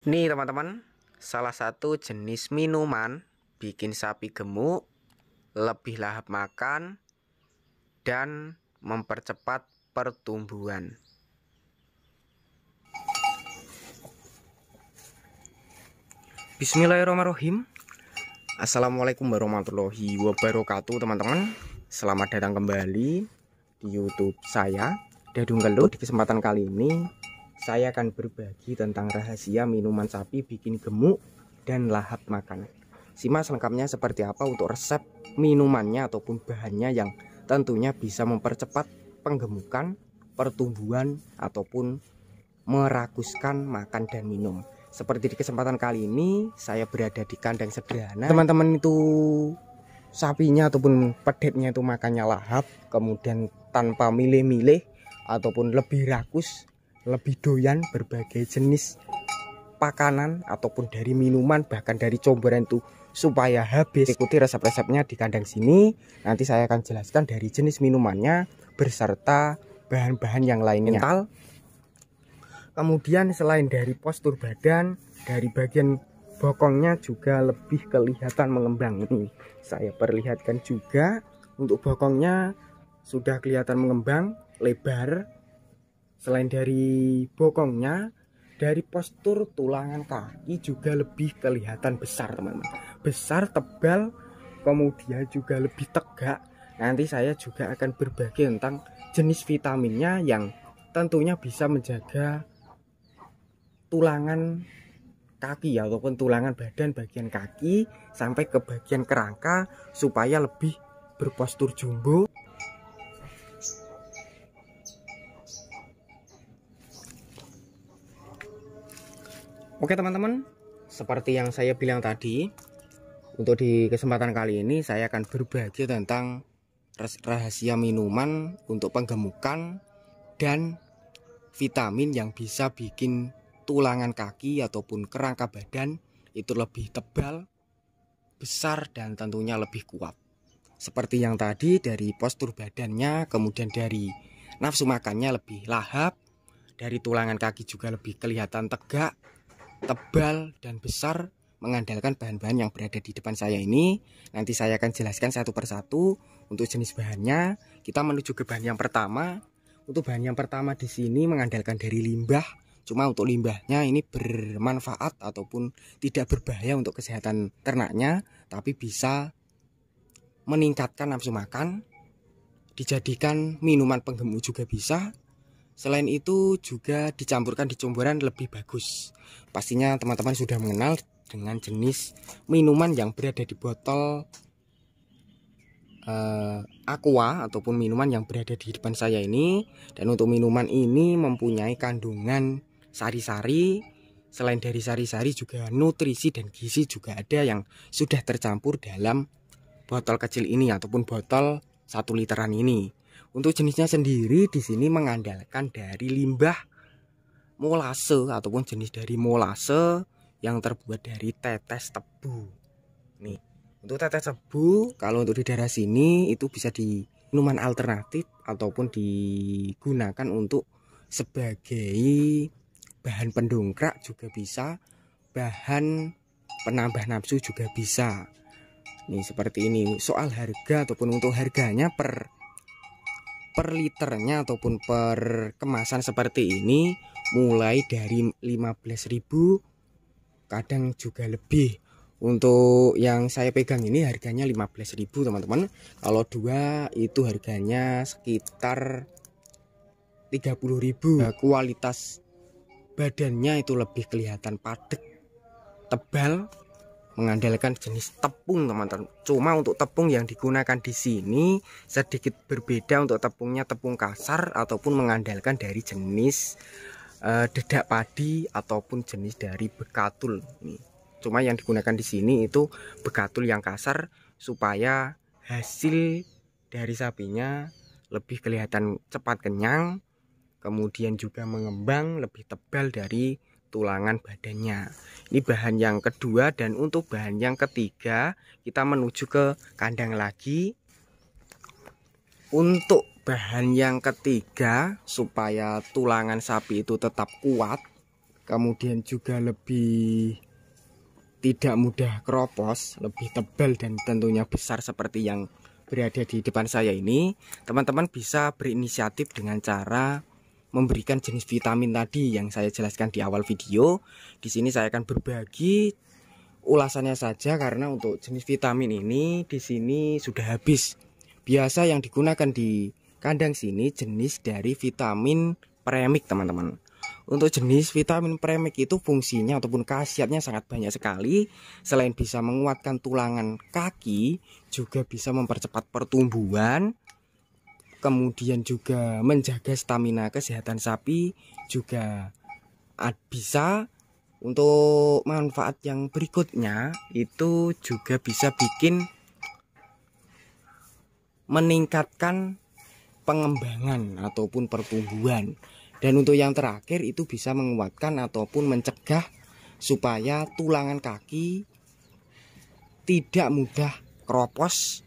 Nih teman-teman, salah satu jenis minuman bikin sapi gemuk, lebih lahap makan, dan mempercepat pertumbuhan. Bismillahirrahmanirrahim. Assalamualaikum warahmatullahi wabarakatuh teman-teman. Selamat datang kembali di YouTube saya, Dadung Gelut. Di kesempatan kali ini saya akan berbagi tentang rahasia minuman sapi bikin gemuk dan lahap makan. Simak selengkapnya seperti apa untuk resep minumannya ataupun bahannya yang tentunya bisa mempercepat penggemukan, pertumbuhan ataupun merakuskan makan dan minum. Seperti di kesempatan kali ini saya berada di kandang sederhana. Teman-teman itu sapinya ataupun pedetnya itu makannya lahap, kemudian tanpa milih-milih ataupun lebih rakus, lebih doyan berbagai jenis pakanan ataupun dari minuman, bahkan dari comberan itu supaya habis. Ikuti resep-resepnya di kandang sini. Nanti saya akan jelaskan dari jenis minumannya beserta bahan-bahan yang lainnya. Kemudian selain dari postur badan, dari bagian bokongnya juga lebih kelihatan mengembang. Ini saya perlihatkan juga untuk bokongnya sudah kelihatan mengembang, lebar. Selain dari bokongnya, dari postur tulangan kaki juga lebih kelihatan besar teman-teman. Besar, tebal, kemudian juga lebih tegak. Nanti saya juga akan berbagi tentang jenis vitaminnya yang tentunya bisa menjaga tulangan kaki ataupun tulangan badan bagian kaki sampai ke bagian kerangka supaya lebih berpostur jumbo. Oke teman-teman, seperti yang saya bilang tadi, untuk di kesempatan kali ini saya akan berbagi tentang rahasia minuman untuk penggemukan dan vitamin yang bisa bikin tulangan kaki ataupun kerangka badan itu lebih tebal, besar, dan tentunya lebih kuat. Seperti yang tadi, dari postur badannya, kemudian dari nafsu makannya lebih lahap, dari tulangan kaki juga lebih kelihatan tegak, tebal dan besar, mengandalkan bahan-bahan yang berada di depan saya ini. Nanti saya akan jelaskan satu persatu untuk jenis bahannya. Kita menuju ke bahan yang pertama. Untuk bahan yang pertama di sini mengandalkan dari limbah. Cuma untuk limbahnya ini bermanfaat ataupun tidak berbahaya untuk kesehatan ternaknya, tapi bisa meningkatkan nafsu makan. Dijadikan minuman penggemuk juga bisa. Selain itu juga dicampurkan di comberan lebih bagus. Pastinya teman-teman sudah mengenal dengan jenis minuman yang berada di botol aqua ataupun minuman yang berada di depan saya ini. Dan untuk minuman ini mempunyai kandungan sari-sari. Selain dari sari-sari juga nutrisi dan gizi juga ada yang sudah tercampur dalam botol kecil ini ataupun botol 1 literan ini. Untuk jenisnya sendiri di sini mengandalkan dari limbah molase ataupun jenis dari molase yang terbuat dari tetes tebu. Nih, untuk tetes tebu kalau untuk di daerah sini itu bisa di minuman alternatif ataupun digunakan untuk sebagai bahan pendongkrak juga bisa, bahan penambah nafsu juga bisa. Nih seperti ini. Soal harga ataupun untuk harganya per liternya ataupun per kemasan seperti ini mulai dari 15.000, kadang juga lebih. Untuk yang saya pegang ini harganya 15.000 teman-teman. Kalau dua itu harganya sekitar 30.000. Kualitas badannya itu lebih kelihatan padat, tebal, mengandalkan jenis tepung teman-teman. Cuma untuk tepung yang digunakan di sini sedikit berbeda. Untuk tepungnya tepung kasar ataupun mengandalkan dari jenis dedak padi ataupun jenis dari bekatul. Nih, cuma yang digunakan di sini itu bekatul yang kasar supaya hasil dari sapinya lebih kelihatan cepat kenyang, kemudian juga mengembang, lebih tebal dari tulangan badannya. Ini bahan yang kedua. Dan untuk bahan yang ketiga kita menuju ke kandang lagi. Untuk bahan yang ketiga supaya tulangan sapi itu tetap kuat, kemudian juga lebih tidak mudah keropos, lebih tebal dan tentunya besar seperti yang berada di depan saya ini. Teman-teman bisa berinisiatif dengan cara memberikan jenis vitamin tadi yang saya jelaskan di awal video. Di sini saya akan berbagi ulasannya saja karena untuk jenis vitamin ini di sini sudah habis. Biasa yang digunakan di kandang sini jenis dari vitamin premix, teman-teman. Untuk jenis vitamin premix itu fungsinya ataupun khasiatnya sangat banyak sekali. Selain bisa menguatkan tulangan kaki, juga bisa mempercepat pertumbuhan, kemudian juga menjaga stamina kesehatan sapi, juga bisa untuk manfaat yang berikutnya itu juga bisa bikin meningkatkan pengembangan ataupun pertumbuhan. Dan untuk yang terakhir itu bisa menguatkan ataupun mencegah supaya tulangan kaki tidak mudah keropos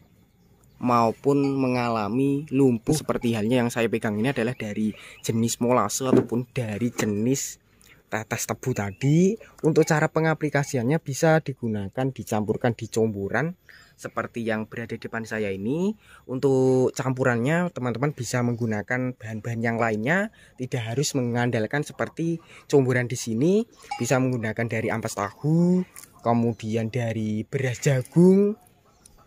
maupun mengalami lumpuh. Seperti halnya yang saya pegang ini adalah dari jenis molase ataupun dari jenis tetes tebu tadi. Untuk cara pengaplikasiannya bisa digunakan dicampurkan di comburan seperti yang berada di depan saya ini. Untuk campurannya teman-teman bisa menggunakan bahan-bahan yang lainnya, tidak harus mengandalkan seperti comburan di sini. Bisa menggunakan dari ampas tahu, kemudian dari beras jagung,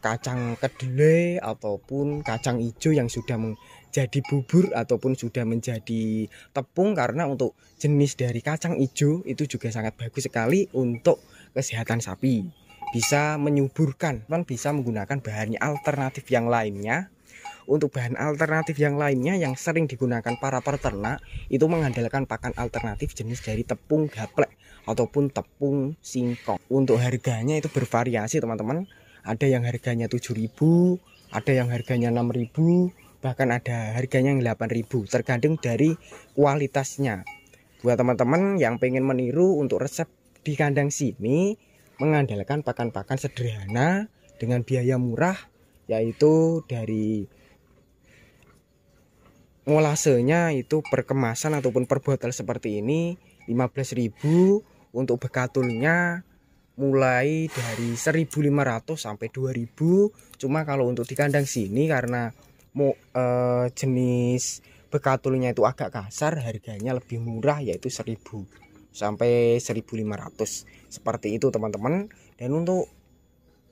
kacang kedelai ataupun kacang hijau yang sudah menjadi bubur ataupun sudah menjadi tepung. Karena untuk jenis dari kacang hijau itu juga sangat bagus sekali untuk kesehatan sapi, bisa menyuburkan. Bisa menggunakan bahan alternatif yang lainnya. Untuk bahan alternatif yang lainnya yang sering digunakan para peternak itu mengandalkan pakan alternatif jenis dari tepung gaplek ataupun tepung singkong. Untuk harganya itu bervariasi, teman-teman. Ada yang harganya 7.000, ada yang harganya 6.000, bahkan ada harganya yang 8.000, tergantung dari kualitasnya. Buat teman-teman yang pengen meniru untuk resep di kandang sini, mengandalkan pakan-pakan sederhana dengan biaya murah, yaitu dari molasenya itu per kemasan ataupun per botol seperti ini 15.000. Untuk bekatulnya mulai dari 1.500 sampai 2.000. Cuma kalau untuk di kandang sini karena jenis bekatulnya itu agak kasar, harganya lebih murah yaitu 1.000 sampai 1.500 seperti itu, teman-teman. Dan untuk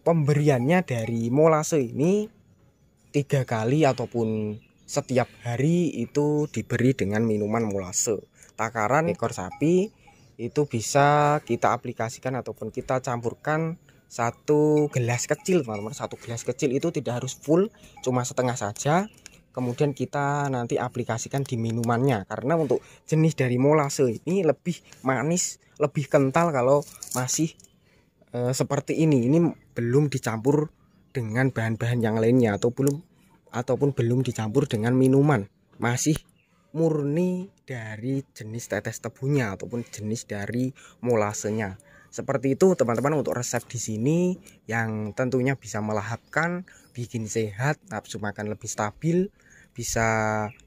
pemberiannya dari molase ini 3 kali ataupun setiap hari itu diberi dengan minuman molase. Takaran ekor sapi itu bisa kita aplikasikan ataupun kita campurkan 1 gelas kecil, teman-teman. 1 gelas kecil itu tidak harus full, cuma setengah saja. Kemudian kita nanti aplikasikan di minumannya. Karena untuk jenis dari molase ini lebih manis, lebih kental kalau masih seperti ini. Ini belum dicampur dengan bahan-bahan yang lainnya ataupun belum dicampur dengan minuman. Masih murni dari jenis tetes tebunya ataupun jenis dari molasenya. Seperti itu, teman-teman, untuk resep di sini yang tentunya bisa melahapkan, bikin sehat, nafsu makan lebih stabil, bisa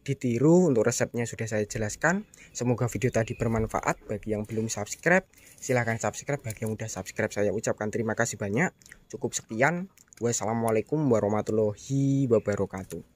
ditiru. Untuk resepnya sudah saya jelaskan. Semoga video tadi bermanfaat. Bagi yang belum subscribe, silahkan subscribe. Bagi yang udah subscribe, saya ucapkan terima kasih banyak. Cukup sekian. Wassalamualaikum warahmatullahi wabarakatuh.